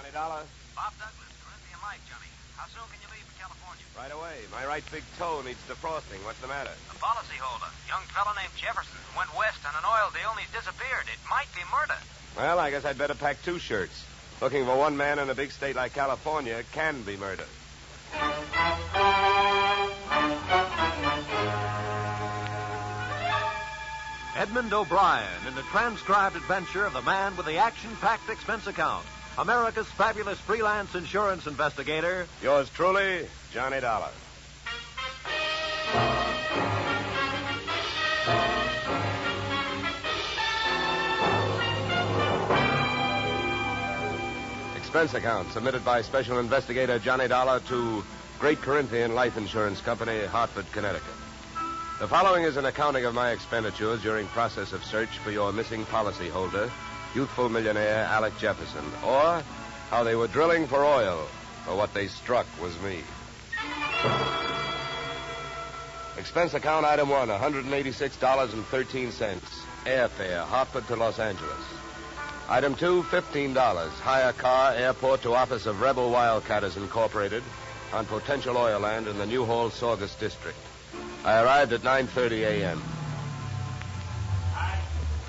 Johnny Dollar. Bob Douglas, Corinthian Life, Johnny. How soon can you leave for California? Right away. My right big toe needs defrosting. What's the matter? The policyholder, young fellow named Jefferson, went west on an oil deal and he's disappeared. It might be murder. Well, I guess I'd better pack 2 shirts. Looking for one man in a big state like California can be murder. Edmund O'Brien in the transcribed adventure of the man with the action-packed expense account. America's fabulous freelance insurance investigator. Yours truly, Johnny Dollar. Expense account submitted by Special Investigator Johnny Dollar to Great Corinthian Life Insurance Company, Hartford, Connecticut. The following is an accounting of my expenditures during process of search for your missing policyholder, youthful millionaire Alec Jefferson, or how they were drilling for oil, or what they struck was me. Expense account item 1, $186.13. Airfare, Hartford to Los Angeles. Item 2, $15. Hire car, airport to office of Rebel Wildcatters Incorporated on potential oil land in the New Hall, Saugus District. I arrived at 9:30 a.m.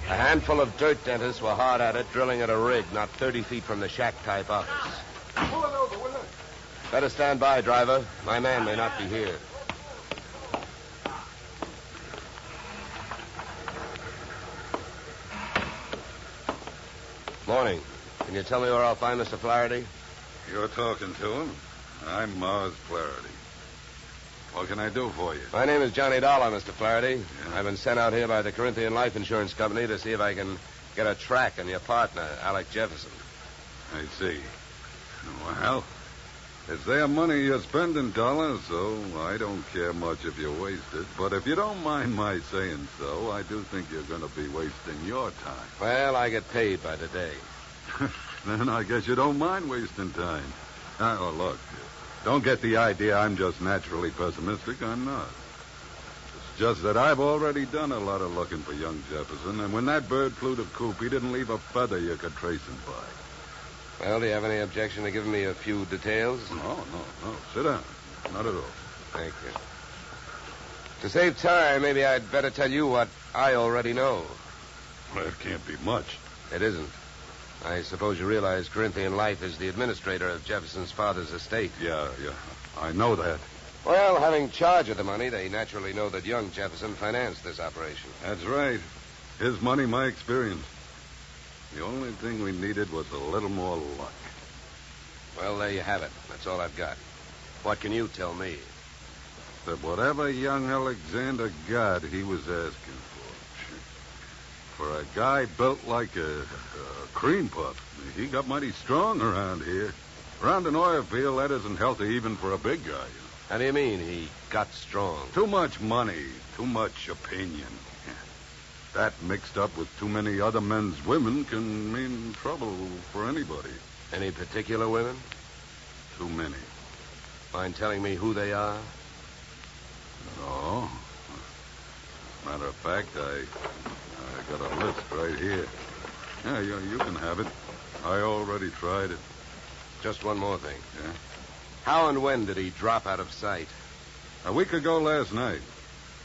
A handful of dirt dentists were hard at it, drilling at a rig not 30 feet from the shack-type office. Pull it over, will it? Better stand by, driver. My man may not be here. Morning. Can you tell me where I'll find Mr. Flaherty? You're talking to him. I'm Mars Flaherty. What can I do for you? My name is Johnny Dollar, Mr. Flaherty. Yeah? I've been sent out here by the Corinthian Life Insurance Company to see if I can get a track on your partner, Alec Jefferson. I see. Well, it's their money you're spending, Dollar, so I don't care much if you waste it. But if you don't mind my saying so, I do think you're going to be wasting your time. Well, I get paid by the day. Then I guess you don't mind wasting time. Oh, look, don't get the idea I'm just naturally pessimistic. I'm not. It's just that I've already done a lot of looking for young Jefferson, and when that bird flew to coop, he didn't leave a feather you could trace him by. Well, do you have any objection to giving me a few details? No. Sit down. Not at all. Thank you. To save time, maybe I'd better tell you what I already know. Well, it can't be much. It isn't. I suppose you realize Corinthian Life is the administrator of Jefferson's father's estate. Yeah. I know that. Well, having charge of the money, they naturally know that young Jefferson financed this operation. That's right. His money, my experience. The only thing we needed was a little more luck. Well, there you have it. That's all I've got. What can you tell me? That whatever young Alexander got, he was asking for. For a guy built like a cream puff, he got mighty strong around here. Around an oil field, that isn't healthy even for a big guy. You know? How do you mean he got strong? Too much money, too much opinion. That mixed up with too many other men's women can mean trouble for anybody. Any particular women? Too many. Mind telling me who they are? No. Matter of fact, I got a list right here. Yeah, you can have it. I already tried it. Just one more thing. Yeah? How and when did he drop out of sight? A week ago last night.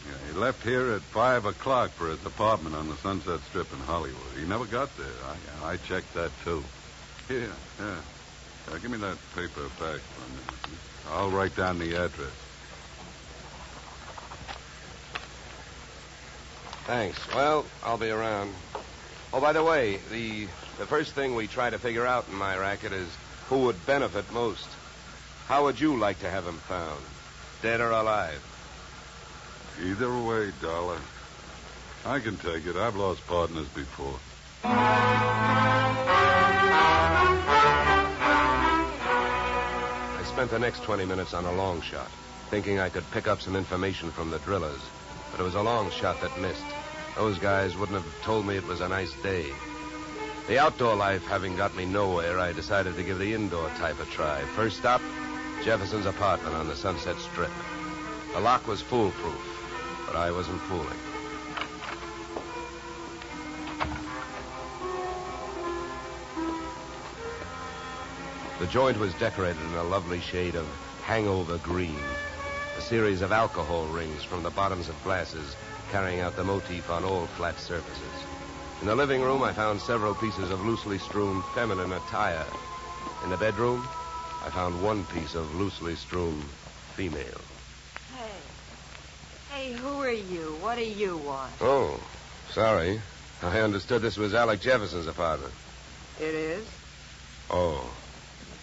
Yeah, he left here at 5 o'clock for his apartment on the Sunset Strip in Hollywood. He never got there. I checked that, too. Here, yeah. Give me that paper back for a minute. I'll write down the address. Thanks. Well, I'll be around. Oh, by the way, the first thing we try to figure out in my racket is who would benefit most. How would you like to have him found? Dead or alive? Either way, Dollar. I can take it. I've lost partners before. I spent the next 20 minutes on a long shot, thinking I could pick up some information from the drillers. But it was a long shot that missed. Those guys wouldn't have told me it was a nice day. The outdoor life having got me nowhere, I decided to give the indoor type a try. First stop, Jefferson's apartment on the Sunset Strip. The lock was foolproof, but I wasn't fooling. The joint was decorated in a lovely shade of hangover green, a series of alcohol rings from the bottoms of glasses carrying out the motif on all flat surfaces. In the living room, I found several pieces of loosely strewn feminine attire. In the bedroom, I found one piece of loosely strewn female. Hey, who are you? What do you want? Oh, sorry. I understood this was Alec Jefferson's apartment. It is? Oh.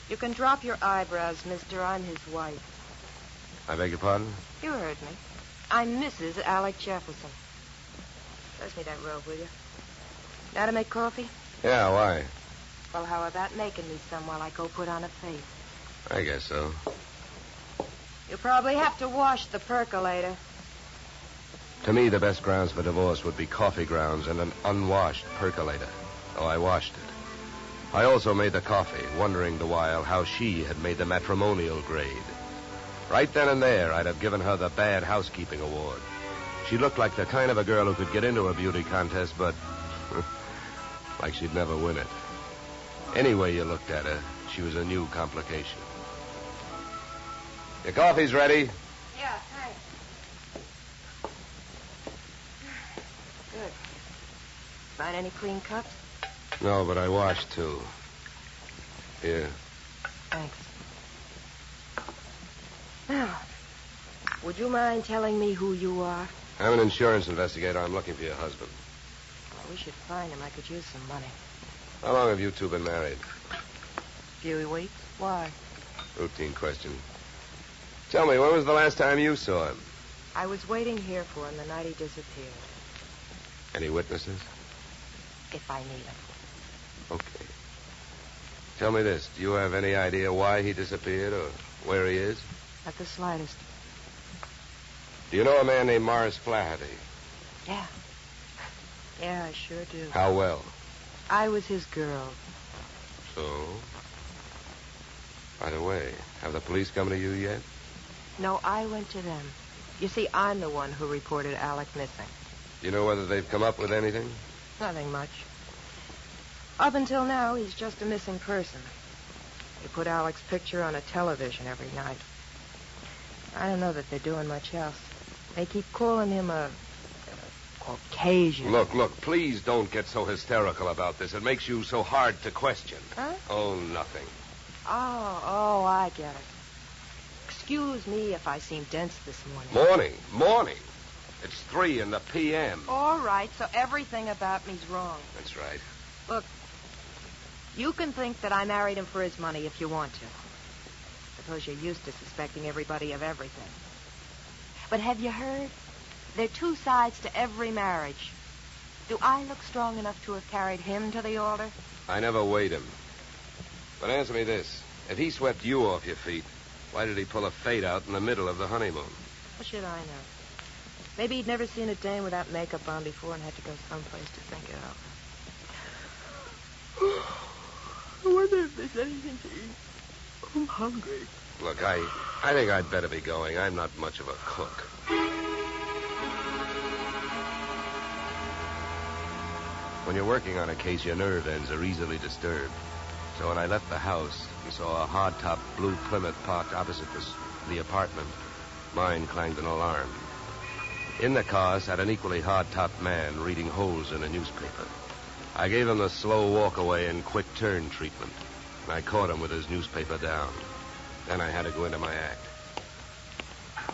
You can drop your eyebrows, mister. I'm his wife. I beg your pardon? You heard me. I'm Mrs. Alec Jefferson. Pass me that robe, will you? Now to make coffee? Yeah, why? Well, how about making me some while I go put on a face? I guess so. You'll probably have to wash the percolator. To me, the best grounds for divorce would be coffee grounds and an unwashed percolator. Oh, I washed it. I also made the coffee, wondering the while how she had made the matrimonial grade. Right then and there, I'd have given her the Bad Housekeeping Award. She looked like the kind of a girl who could get into a beauty contest, but like she'd never win it. Any way you looked at her, she was a new complication. Your coffee's ready. Yeah, thanks. Good. Find any clean cups? No, but I washed two. Here. Thanks. Now, would you mind telling me who you are? I'm an insurance investigator. I'm looking for your husband. Well, we should find him. I could use some money. How long have you two been married? Few weeks. Why? Routine question. Tell me, when was the last time you saw him? I was waiting here for him the night he disappeared. Any witnesses? If I need him. Okay. Tell me this. Do you have any idea why he disappeared or where he is? Not the slightest. Do you know a man named Morris Flaherty? Yeah. Yeah, I sure do. How well? I was his girl. So? By the way, have the police come to you yet? No, I went to them. You see, I'm the one who reported Alec missing. Do you know whether they've come up with anything? Nothing much. Up until now, he's just a missing person. They put Alec's picture on a television every night. I don't know that they're doing much else. They keep calling him a Caucasian. Look, please don't get so hysterical about this. It makes you so hard to question. Huh? Oh, nothing. Oh, I get it. Excuse me if I seem dense this morning. Morning. It's 3 in the p.m. All right, so everything about me's wrong. That's right. Look, you can think that I married him for his money if you want to. Suppose you're used to suspecting everybody of everything. But have you heard? There are two sides to every marriage. Do I look strong enough to have carried him to the altar? I never weighed him. But answer me this. If he swept you off your feet, why did he pull a fade out in the middle of the honeymoon? What should I know? Maybe he'd never seen a dame without makeup on before and had to go someplace to think it out. I wonder if there's anything to eat. I'm hungry. Look, I think I'd better be going. I'm not much of a cook. When you're working on a case, your nerve ends are easily disturbed. So when I left the house and saw a hardtop blue Plymouth parked opposite the apartment, mine clanged an alarm. In the car sat an equally hard-topped man reading holes in a newspaper. I gave him the slow walk-away and quick turn treatment. And I caught him with his newspaper down. Then I had to go into my act.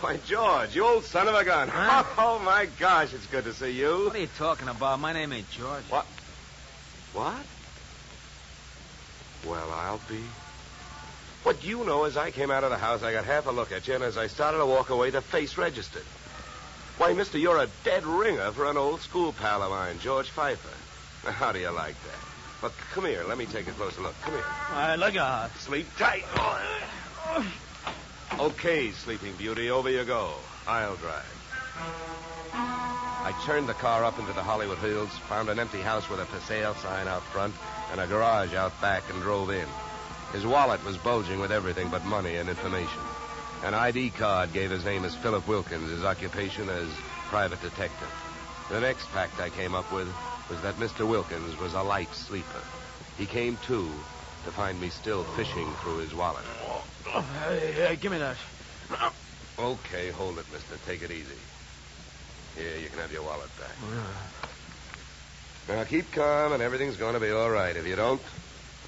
Why, George, you old son of a gun. Huh? Oh, my gosh, it's good to see you. What are you talking about? My name ain't George. What? Well, I'll be. What you know is I came out of the house, I got half a look at you, and as I started to walk away, the face registered. Why, mister, you're a dead ringer for an old school pal of mine, George Pfeiffer. Now, how do you like that? Look, come here. Let me take a closer look. Come here. All right, look out. Sleep tight. Okay, Sleeping Beauty, over you go. I'll drive. I turned the car up into the Hollywood Hills, found an empty house with a for sale sign out front and a garage out back, and drove in. His wallet was bulging with everything but money and information. An ID card gave his name as Philip Wilkins, his occupation as private detective. The next fact I came up with was that Mr. Wilkins was a light sleeper. He came to to find me still fishing through his wallet. Hey, give me that. Okay, hold it, mister. Take it easy. Here, you can have your wallet back. Now, keep calm, and everything's going to be all right. If you don't,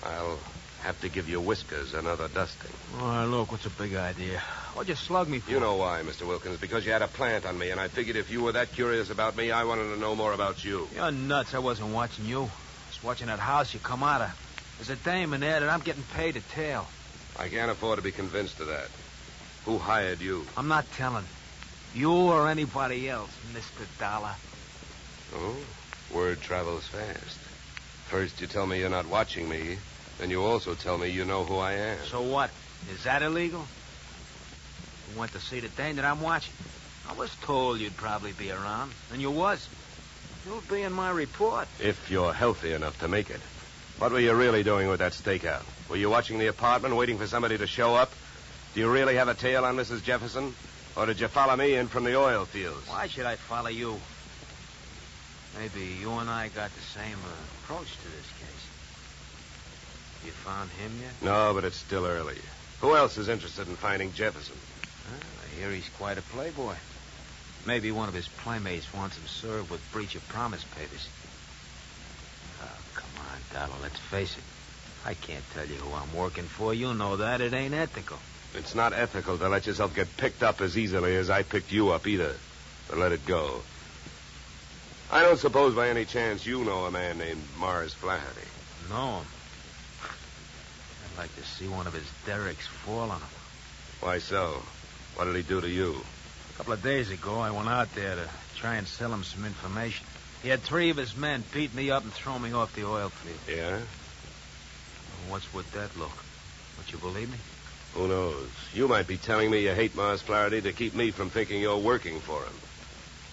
I'll have to give you Whiskers another dusting. Oh, look, what's a big idea? What'd you slug me for? You know why, Mr. Wilkins, because you had a plant on me, and I figured if you were that curious about me, I wanted to know more about you. You're nuts. I wasn't watching you. I was watching that house you come out of. There's a dame in there that I'm getting paid to tail. I can't afford to be convinced of that. Who hired you? I'm not telling. You or anybody else, Mr. Dollar. Oh, word travels fast. First you tell me you're not watching me, then you also tell me you know who I am. So what? Is that illegal? You went to see the dame that I'm watching. I was told you'd probably be around, and you was. You'll be in my report. If you're healthy enough to make it. What were you really doing with that stakeout? Were you watching the apartment, waiting for somebody to show up? Do you really have a tail on Mrs. Jefferson? Or did you follow me in from the oil fields? Why should I follow you? Maybe you and I got the same approach to this case. You found him yet? No, but it's still early. Who else is interested in finding Jefferson? Well, I hear he's quite a playboy. Maybe one of his playmates wants him served with breach of promise papers. Oh, come on, Donald, let's face it. I can't tell you who I'm working for. You know that. It ain't ethical. It's not ethical to let yourself get picked up as easily as I picked you up either. But let it go. I don't suppose by any chance you know a man named Mars Flaherty. No. I'd like to see one of his derricks fall on him. Why so? What did he do to you? A couple of days ago, I went out there to try and sell him some information. He had 3 of his men beat me up and throw me off the oil field. Yeah? Well, what's with that look? Don't you believe me? Who knows? You might be telling me you hate Mars Flaherty to keep me from thinking you're working for him.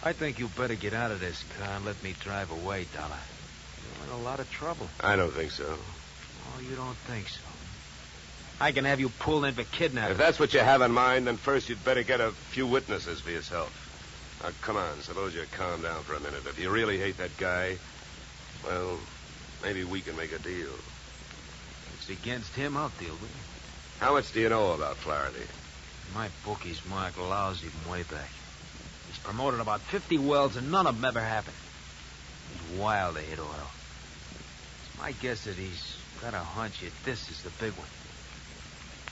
I think you better get out of this car and let me drive away, Dollar. You're in a lot of trouble. I don't think so. Oh, you don't think so? I can have you pulled in for kidnapping. If that's what you have in mind, then first you'd better get a few witnesses for yourself. Now, come on, suppose you calm down for a minute. If you really hate that guy, well, maybe we can make a deal. If it's against him, I'll deal with it. How much do you know about Flaherty? My bookie's marked lousy from way back. He's promoted about 50 wells, and none of them ever happened. He's wild to hit oil. It's my guess that he's got a hunch that this is the big one.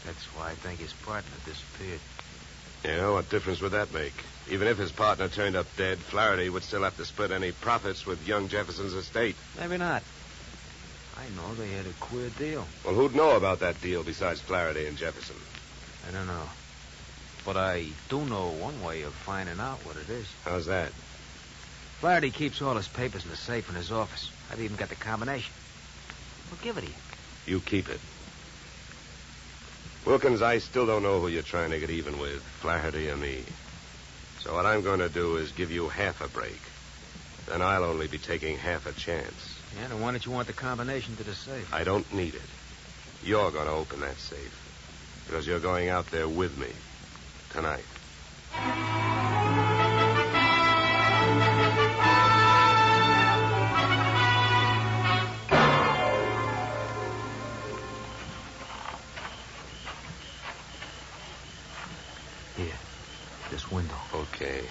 That's why I think his partner disappeared. Yeah, what difference would that make? Even if his partner turned up dead, Flaherty would still have to split any profits with young Jefferson's estate. Maybe not. I know they had a queer deal. Well, who'd know about that deal besides Flaherty and Jefferson? I don't know. But I do know one way of finding out what it is. How's that? Flaherty keeps all his papers in the safe in his office. I've even got the combination. I'll give it to you. You keep it. Wilkins, I still don't know who you're trying to get even with, Flaherty or me. So what I'm going to do is give you half a break. Then I'll only be taking half a chance. Yeah, then why don't you want the combination to the safe? I don't need it. You're going to open that safe. Because you're going out there with me. Tonight. Here. This window. Okay.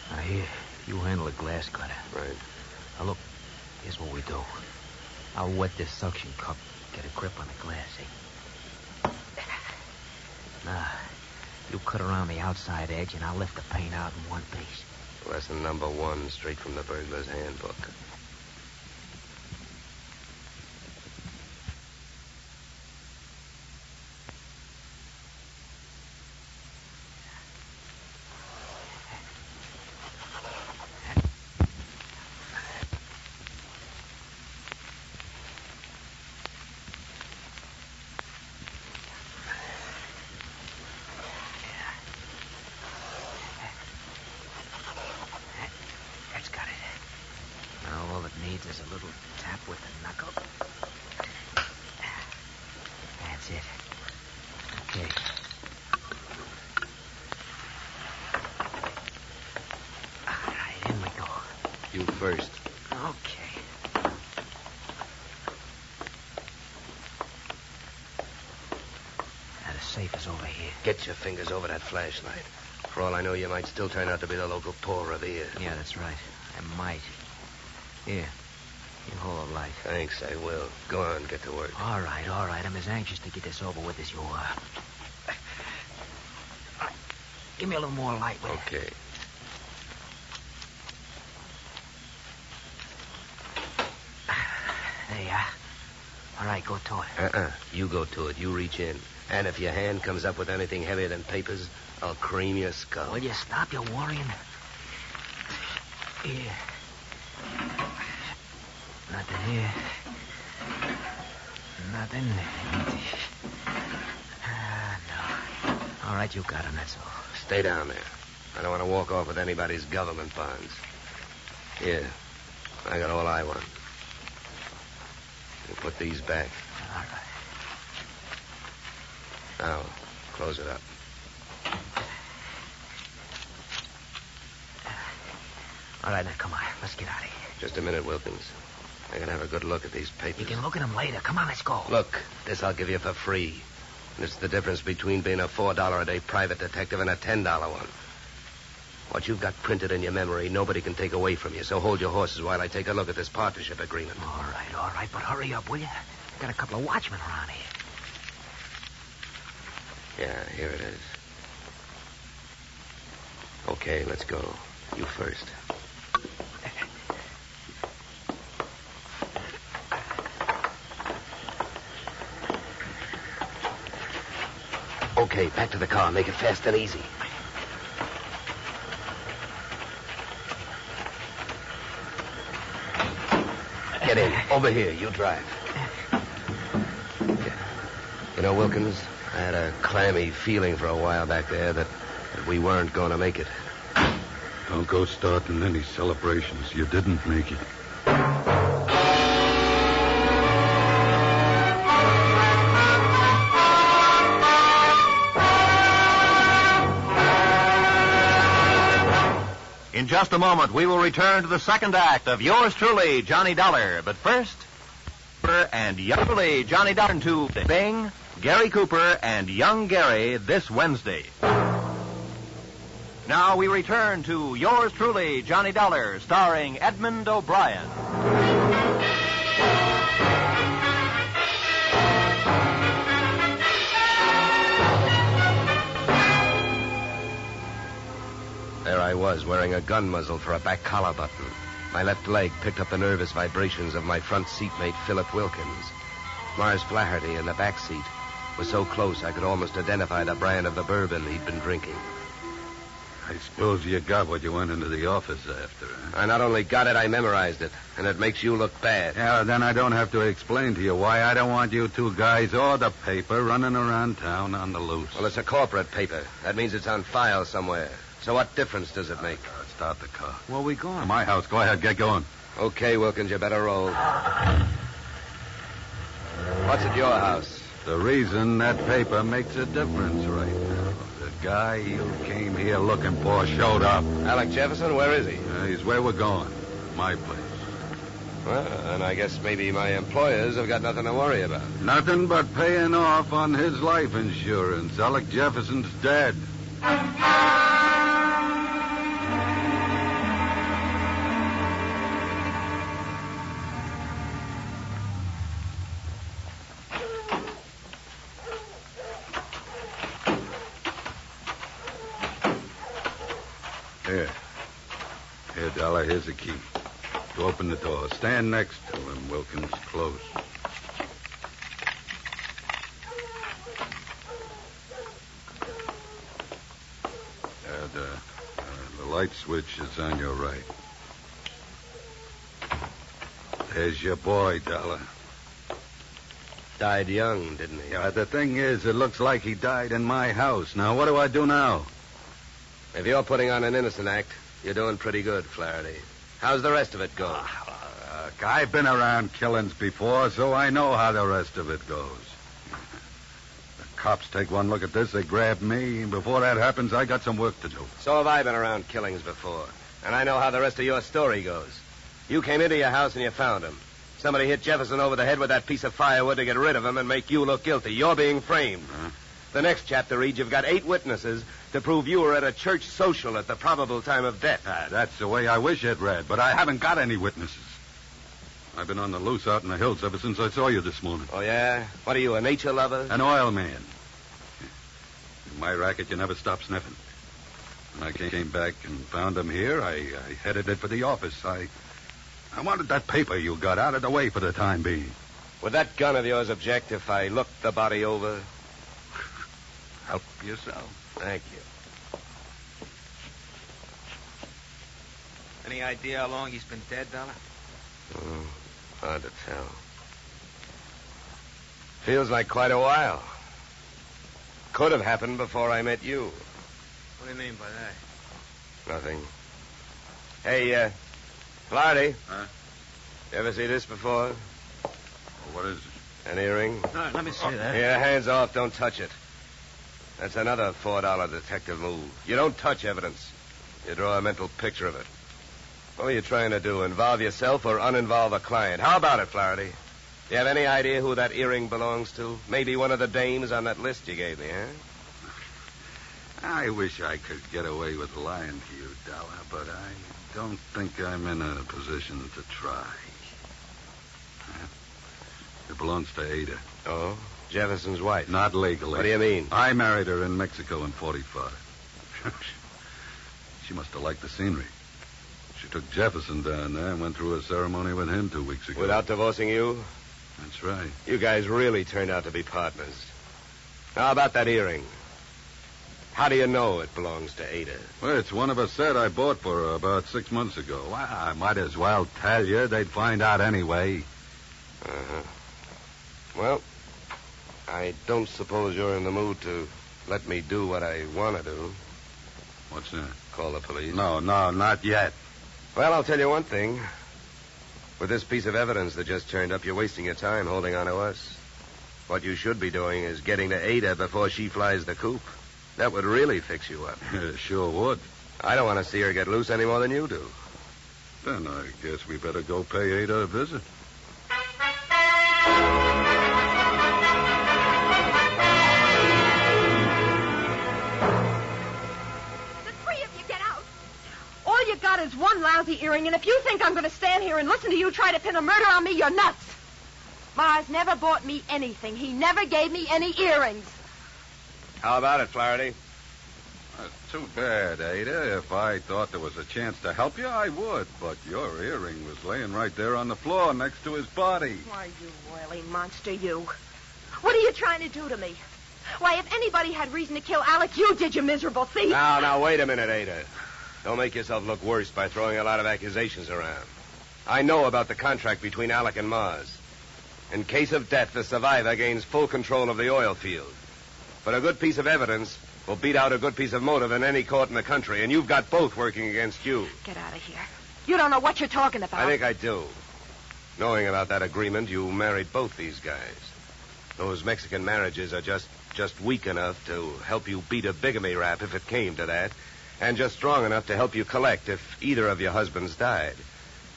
Now, here. You handle the glass cutter. Right. Now, look. Here's what we do. I'll wet this suction cup. Get a grip on the glass, eh? Now, you cut around the outside edge, and I'll lift the paint out in one piece. Lesson number 1, straight from the burglar's handbook. Needs is a little tap with the knuckle. That's it. Okay. All right, in we go. You first. Okay. safe is over here. Get your fingers over that flashlight. For all I know, you might still turn out to be the local Paul Revere. Yeah, that's right. I might. Here. You hold the light. Thanks, I will. Go on, get to work. All right. I'm as anxious to get this over with as you are. Give me a little more light, will you? Okay. There you are. All right, go to it. You go to it. You reach in. And if your hand comes up with anything heavier than papers, I'll cream your skull. Will you stop your worrying? Here. Nothing here. Nothing. No. All right, you got him, that's all. Stay down there. I don't want to walk off with anybody's government bonds. Here. I got all I want. You put these back. All right. Now, close it up. All right, now, come on. Let's get out of here. Just a minute, Wilkins. I can have a good look at these papers. You can look at them later. Come on, let's go. Look, this I'll give you for free. And it's the difference between being a $4 a day private detective and a $10 one. What you've got printed in your memory, nobody can take away from you. So hold your horses while I take a look at this partnership agreement. All right. But hurry up, will you? Got a couple of watchmen around here. Yeah, here it is. Okay, let's go. You first. Okay, back to the car. Make it fast and easy. Get in. Over here. You drive. You know, Wilkins, I had a clammy feeling for a while back there that we weren't going to make it. Don't go starting any celebrations. You didn't make it. In just a moment, we will return to the second act of Yours Truly, Johnny Dollar. But first, and Young Truly, Johnny Dollar to Bing, Gary Cooper, and Young Gary this Wednesday. Now we return to Yours Truly, Johnny Dollar, starring Edmund O'Brien. There I was, wearing a gun muzzle for a back collar button. My left leg picked up the nervous vibrations of my front seatmate, Philip Wilkins. Mars Flaherty in the back seat was so close I could almost identify the brand of the bourbon he'd been drinking. I suppose you got what you went into the office after, huh? I not only got it, I memorized it, and it makes you look bad. Yeah, then I don't have to explain to you why I don't want you two guys or the paper running around town on the loose. Well, it's a corporate paper. That means it's on file somewhere. So what difference does it make? Start the car. Where are we going? To my house. Go ahead, get going. Okay, Wilkins, you better roll. What's at your house? The reason that paper makes a difference right now. The guy you came here looking for showed up. Alec Jefferson, where is he? He's where we're going. My place. Well, and I guess maybe my employers have got nothing to worry about. Nothing but paying off on his life insurance. Alec Jefferson's dead. Here, Dollar, here's the key. To open the door. Stand next to him, Wilkins. Close. The light switch is on your right. There's your boy, Dollar. Died young, didn't he? Yeah, the thing is, it looks like he died in my house. Now, what do I do now? If you're putting on an innocent act, you're doing pretty good, Flaherty. How's the rest of it going? Look, I've been around killings before, so I know how the rest of it goes. The cops take one look at this, they grab me, and before that happens, I got some work to do. So have I been around killings before. And I know how the rest of your story goes. You came into your house and you found him. Somebody hit Jefferson over the head with that piece of firewood to get rid of him and make you look guilty. You're being framed. Huh? The next chapter reads you've got 8 witnesses to prove you were at a church social at the probable time of death. That's the way I wish it read, but I haven't got any witnesses. I've been on the loose out in the hills ever since I saw you this morning. Oh, yeah? What are you, a nature lover? An oil man. In my racket, you never stop sniffing. When I came back and found him here, I headed it for the office. I wanted that paper you got out of the way for the time being. Would that gun of yours object if I looked the body over? Help yourself. Thank you. Any idea how long he's been dead, Dollar? Oh, hard to tell. Feels like quite a while. Could have happened before I met you. What do you mean by that? Nothing. Hey, Flaherty. Huh? You ever see this before? What is it? An earring? No, let me see that. Yeah, hands off. Don't touch it. That's another $4 detective move. You don't touch evidence. You draw a mental picture of it. What are you trying to do? Involve yourself or uninvolve a client? How about it, Flaherty? Do you have any idea who that earring belongs to? Maybe one of the dames on that list you gave me, huh? I wish I could get away with lying to you, Dollar, but I don't think I'm in a position to try. It belongs to Ada. Oh? Jefferson's wife? Not legally. What do you mean? I married her in Mexico in 45. She must have liked the scenery. She took Jefferson down there and went through a ceremony with him 2 weeks ago. Without divorcing you? That's right. You guys really turned out to be partners. Now, how about that earring? How do you know it belongs to Ada? Well, it's one of a set I bought for her about 6 months ago. Well, I might as well tell you. They'd find out anyway. Uh-huh. Well, I don't suppose you're in the mood to let me do what I want to do. What's that? Call the police? No, not yet. Well, I'll tell you one thing. With this piece of evidence that just turned up, you're wasting your time holding on to us. What you should be doing is getting to Ada before she flies the coop. That would really fix you up. Sure would. I don't want to see her get loose any more than you do. Then I guess we better go pay Ada a visit. All you got is one lousy earring, and if you think I'm going to stand here and listen to you try to pin a murder on me, you're nuts. Mars never bought me anything. He never gave me any earrings. How about it, Flaherty? That's too bad, Ada. If I thought there was a chance to help you, I would. But your earring was laying right there on the floor next to his body. Why, you oily monster, you. What are you trying to do to me? Why, if anybody had reason to kill Alec, you did, you miserable thief. Now, wait a minute, Ada. Don't make yourself look worse by throwing a lot of accusations around. I know about the contract between Alec and Mars. In case of death, the survivor gains full control of the oil field. But a good piece of evidence will beat out a good piece of motive in any court in the country, and you've got both working against you. Get out of here. You don't know what you're talking about. I think I do. Knowing about that agreement, you married both these guys. Those Mexican marriages are just weak enough to help you beat a bigamy rap if it came to that, and just strong enough to help you collect if either of your husbands died.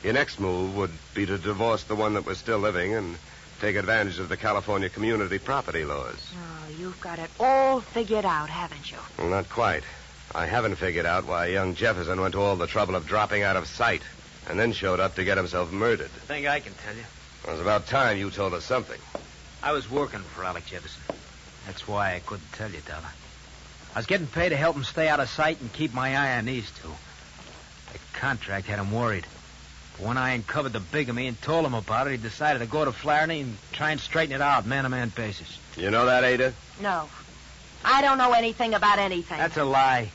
Your next move would be to divorce the one that was still living and take advantage of the California community property laws. Oh, you've got it all figured out, haven't you? Well, not quite. I haven't figured out why young Jefferson went to all the trouble of dropping out of sight and then showed up to get himself murdered. I think I can tell you. It was about time you told us something. I was working for Alec Jefferson. That's why I couldn't tell you, Dollar. I was getting paid to help him stay out of sight and keep my eye on these two. The contract had him worried. But when I uncovered the bigamy and told him about it, he decided to go to Flaherty and try and straighten it out, man-to-man basis. You know that, Ada? No. I don't know anything about anything. That's a lie.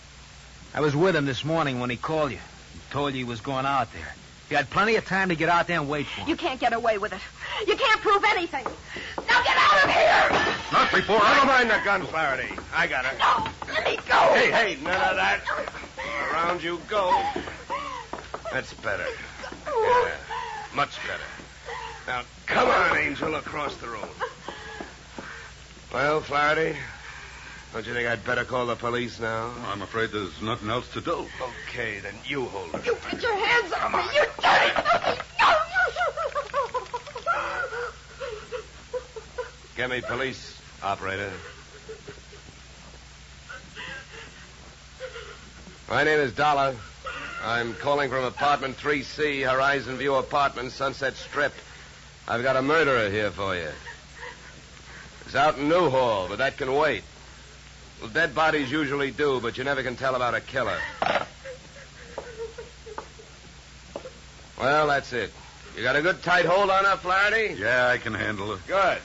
I was with him this morning when he called you. He told you he was going out there. You had plenty of time to get out there and wait for him. You can't get away with it. You can't prove anything. Now get out of here! Not before Never mind the gun, Flaherty. I got it. No, let me go. Hey, none of that. Around you go. That's better. Yeah, much better. Now, come on, Angel, across the room. Well, Flaherty, don't you think I'd better call the police now? I'm afraid there's nothing else to do. Okay, then you hold her. You get your hands off me, you dirty puppy! No! Get me police, operator. My name is Dollar. I'm calling from apartment 3C, Horizon View Apartments, Sunset Strip. I've got a murderer here for you. It's out in Newhall, but that can wait. Well, dead bodies usually do, but you never can tell about a killer. Well, that's it. You got a good tight hold on her, Flaherty? Yeah, I can handle it. Good.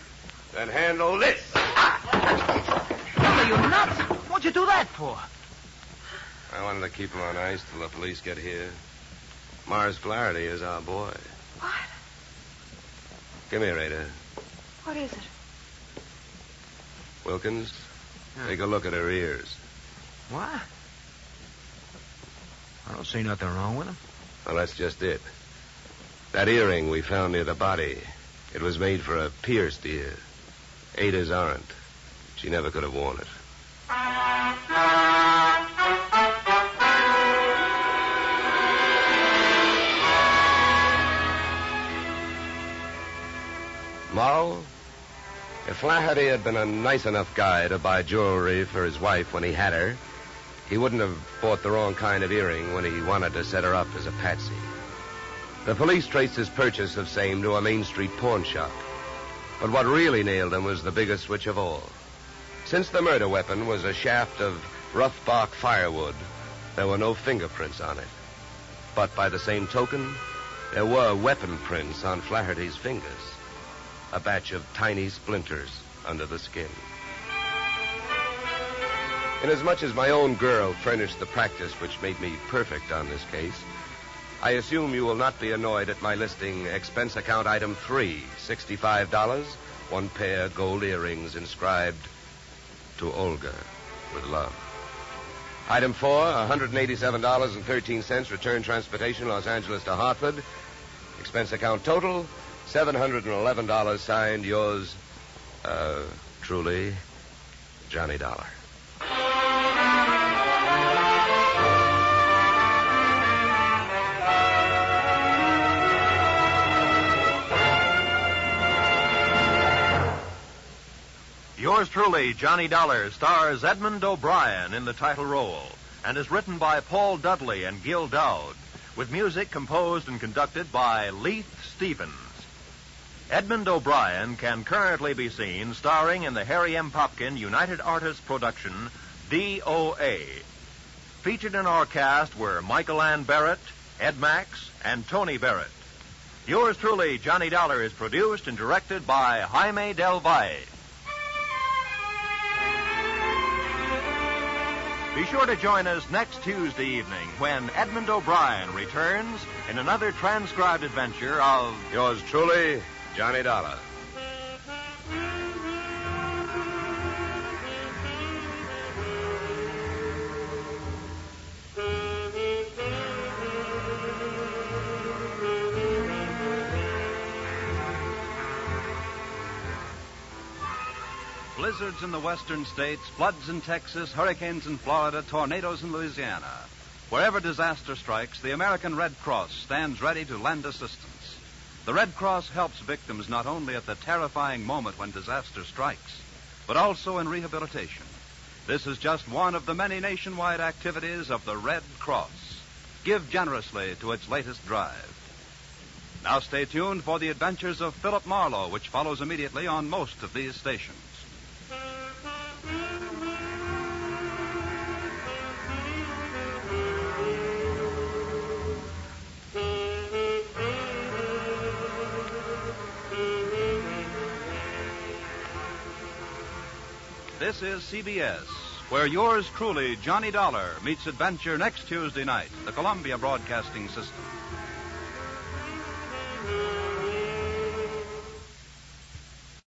Then handle this. Are you nuts? What'd you do that for? I wanted to keep him on ice till the police get here. Mars Flaherty is our boy. What? Come here, Ada. What is it? Wilkins, take a look at her ears. What? I don't see nothing wrong with them. Well, that's just it. That earring we found near the body, it was made for a pierced ear. Ada's aren't. She never could have worn it. Moral? If Flaherty had been a nice enough guy to buy jewelry for his wife when he had her, he wouldn't have bought the wrong kind of earring when he wanted to set her up as a patsy. The police traced his purchase of same to a Main Street pawn shop. But what really nailed him was the biggest switch of all. Since the murder weapon was a shaft of rough bark firewood, there were no fingerprints on it. But by the same token, there were weapon prints on Flaherty's fingers. A batch of tiny splinters under the skin. Inasmuch as my own girl furnished the practice which made me perfect on this case, I assume you will not be annoyed at my listing expense account item 3, $65, one pair gold earrings inscribed to Olga with love. Item 4, $187.13, return transportation Los Angeles to Hartford. Expense account total, $711, signed yours, truly, Johnny Dollar. Yours truly, Johnny Dollar, stars Edmund O'Brien in the title role and is written by Paul Dudley and Gil Dowd, with music composed and conducted by Leith Stevens. Edmund O'Brien can currently be seen starring in the Harry M. Popkin United Artists production, DOA. Featured in our cast were Michael Ann Barrett, Ed Max, and Tony Barrett. Yours truly, Johnny Dollar, is produced and directed by Jaime Del Valle. Be sure to join us next Tuesday evening when Edmund O'Brien returns in another transcribed adventure of Yours truly, Johnny Dollar. Blizzards in the western states, floods in Texas, hurricanes in Florida, tornadoes in Louisiana. Wherever disaster strikes, the American Red Cross stands ready to lend assistance. The Red Cross helps victims not only at the terrifying moment when disaster strikes, but also in rehabilitation. This is just one of the many nationwide activities of the Red Cross. Give generously to its latest drive. Now stay tuned for the adventures of Philip Marlowe, which follows immediately on most of these stations. This is CBS, where yours truly, Johnny Dollar, meets adventure next Tuesday night, the Columbia Broadcasting System.